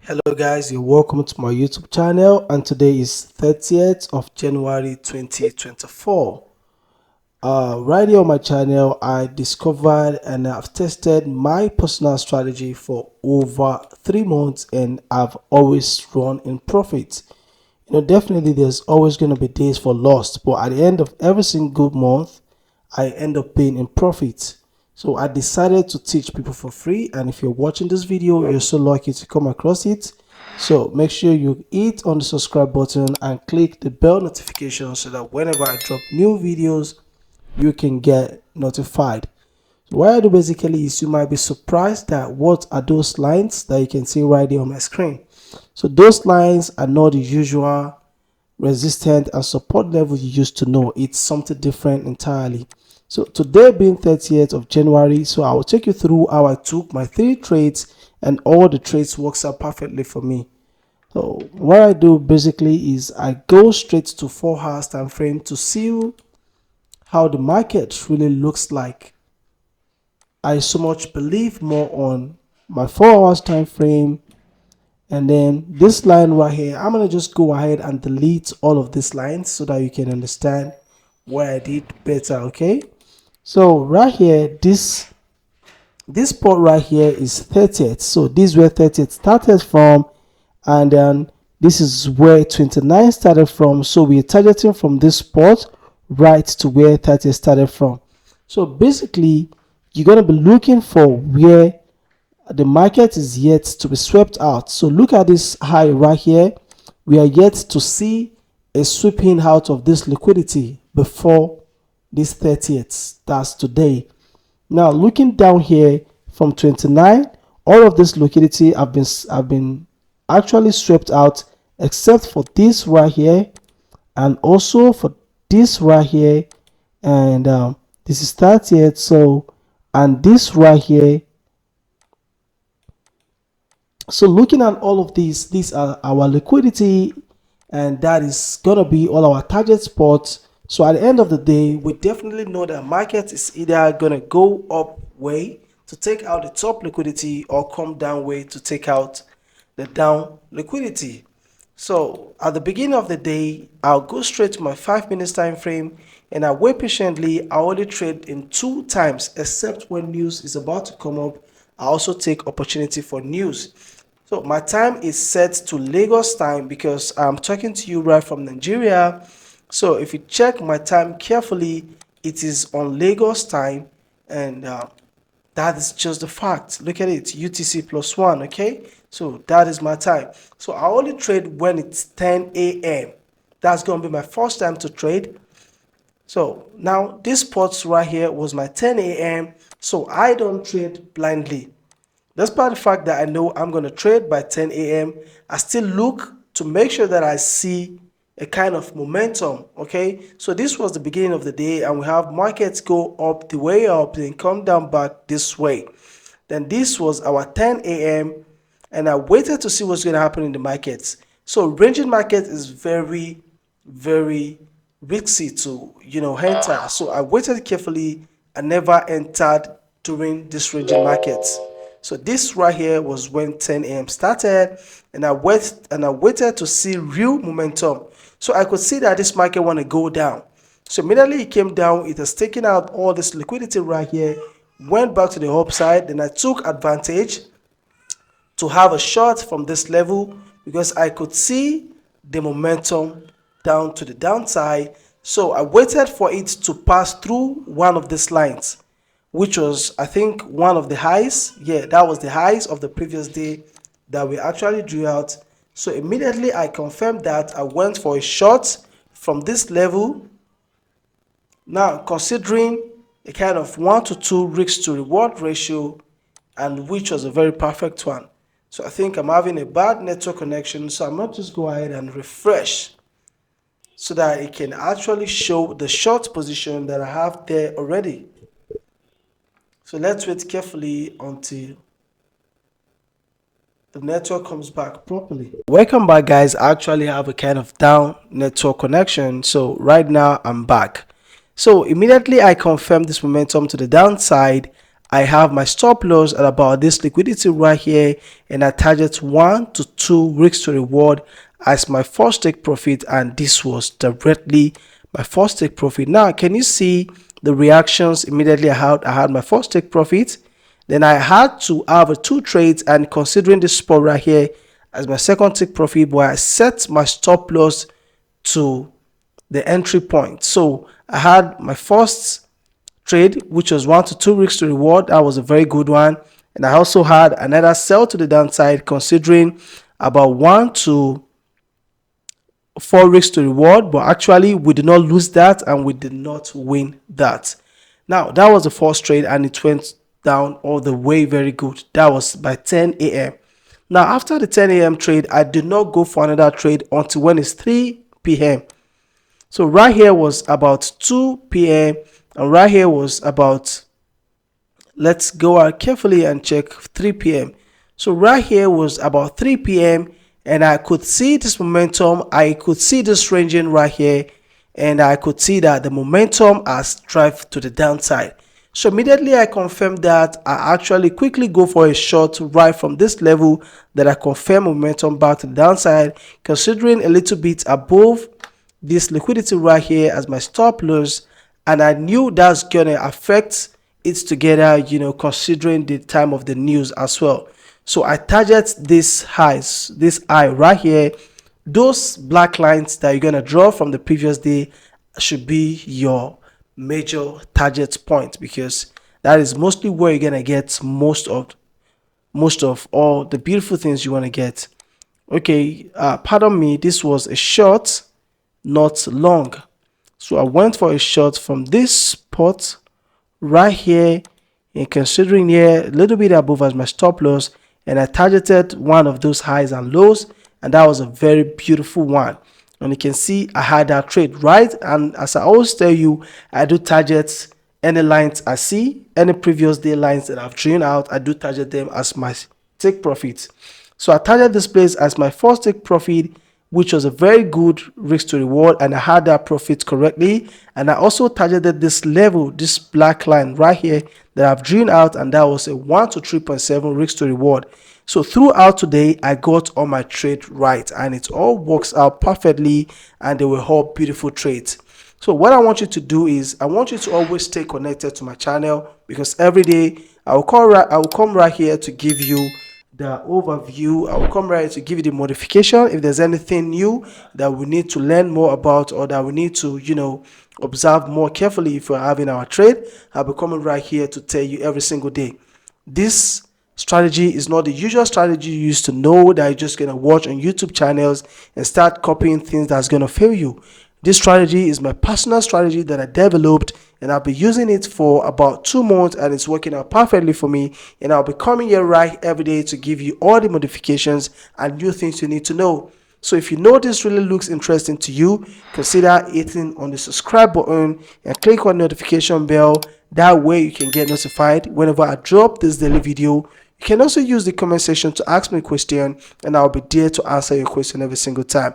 Hello guys, you're welcome to my YouTube channel, and today is 30th of January 2024. Right here on my channel, I discovered and I've tested my personal strategy for over 3 months, and I've always run in profit. Definitely there's always going to be days for loss, but at the end of every single month, I end up paying in profit. So I decided to teach people for free, and if you're watching this video, you're so lucky to come across it. So make sure you hit on the subscribe button and click the bell notification so that whenever I drop new videos, you can get notified. So what I do basically is, you might be surprised that what are those lines that you can see right here on my screen. So those lines are not the usual resistance and support level you used to know. It's something different entirely. So today being 30th of January, so I will take you through how I took my 3 trades, and all the trades works out perfectly for me. So what I do basically is I go straight to 4 hours time frame to see how the market really looks like. I so much believe more on my 4 hours time frame, and then this line right here, I'm gonna just go ahead and delete all of these lines so that you can understand where I did better. Okay, so right here, this spot right here is 30th. So this is where 30th started from, and then this is where 29 started from. So we're targeting from this spot right to where 30 started from. So basically, you're going to be looking for where the market is yet to be swept out. So look at this high right here. We are yet to see a sweeping out of this liquidity before this 30th. That's today. Now looking down here from 29, all of this liquidity have been actually swept out, except for this right here, and also for this right here, and this is 30th. So, and this right here. So looking at all of these are our liquidity, and that is gonna be all our target spots. So at the end of the day, we definitely know that market is either gonna go up way to take out the top liquidity, or come down way to take out the down liquidity. So at the beginning of the day, I'll go straight to my 5 minutes time frame, and I wait patiently. I only trade in 2 times, except when news is about to come up. I also take opportunity for news. So my time is set to Lagos time because I'm talking to you right from Nigeria. So if you check my time carefully, it is on Lagos time, and that is just the fact. Look at it, UTC +1. Okay, so that is my time. So I only trade when it's 10 a.m. That's gonna be my first time to trade. So now this spot right here was my 10 a.m. So I don't trade blindly. Despite the fact that I know I'm going to trade by 10 a.m., I still look to make sure that I see a kind of momentum. Okay, so this was the beginning of the day, and we have markets go up the way up, then come down back this way. Then this was our 10 a.m., and I waited to see what's going to happen in the markets. So ranging market is very, very risky to enter. So I waited carefully. I never entered during this ranging markets. So this right here was when 10 a.m. started, and I waited to see real momentum. So I could see that this market want to go down. So immediately it came down, it has taken out all this liquidity right here, went back to the upside. Then I took advantage to have a short from this level because I could see the momentum down to the downside. So I waited for it to pass through one of these lines, which was, I think, one of the highs. Yeah, that was the highs of the previous day that we actually drew out. So immediately I confirmed that. I went for a short from this level. Now considering a kind of 1 to 2 risk to reward ratio, and which was a very perfect one. So I think I'm having a bad network connection, so I'm going to just go ahead and refresh so that it can actually show the short position that I have there already. So let's wait carefully until the network comes back properly. Welcome back, guys. I actually have a kind of down network connection. So right now I'm back. So immediately I confirmed this momentum to the downside. I have my stop loss at about this liquidity right here, and I target 1 to 2 risk to reward as my first take profit, and this was directly my first take profit. Now can you see the reactions immediately I had my first take profit? Then I had to have 2 trades, and considering this spot right here as my second take profit, but I set my stop loss to the entry point. So I had my first trade, which was 1 to 2 risks to reward. That was a very good one. And I also had another sell to the downside, considering about 1 to 4 risks to reward, but actually we did not lose that and we did not win that. Now that was the first trade, and it went down all the way very good. That was by 10 a.m. Now after the 10 a.m. trade, I did not go for another trade until when it's 3 p.m. So right here was about 2 p.m. and right here was about, let's go out carefully and check 3 p.m. So right here was about 3 p.m. and I could see this momentum. I could see this ranging right here, and I could see that the momentum has driven to the downside. So immediately I confirmed that. I actually quickly go for a short right from this level that I confirm momentum back to the downside, considering a little bit above this liquidity right here as my stop loss, and I knew that's gonna affect it together, you know, considering the time of the news as well. So I target this highs, this high right here. Those black lines that you're gonna draw from the previous day should be your major target point, because that is mostly where you're gonna get most of all the beautiful things you want to get. Okay, pardon me, this was a short, not long. So I went for a short from this spot right here, and considering here a little bit above as my stop loss, and I targeted one of those highs and lows, and that was a very beautiful one. And you can see I had that trade right, and as I always tell you, I do target any lines I see, any previous day lines that I've drawn out, I do target them as my take profit. So I target this place as my first take profit, which was a very good risk to reward, and I had that profit correctly. And I also targeted this level, this black line right here that I've drawn out, and that was a 1 to 3.7 risk to reward. So throughout today, I got all my trade right, and it all works out perfectly, and they were all beautiful trades. So what I want you to do is, I want you to always stay connected to my channel, because every day I will come right here to give you the overview. I will come right to give you the modification if there's anything new that we need to learn more about, or that we need to, you know, observe more carefully if we're having our trade. I'll be coming right here to tell you every single day. This strategy is not the usual strategy you used to know that you're just gonna watch on YouTube channels and start copying things that's gonna fail you. This strategy is my personal strategy that I developed, and I'll be using it for about 2 months, and it's working out perfectly for me. And I'll be coming here right every day to give you all the modifications and new things you need to know. So if you know this really looks interesting to you, consider hitting on the subscribe button and click on the notification bell. That way you can get notified whenever I drop this daily video. You can also use the comment section to ask me a question, and I'll be there to answer your question every single time.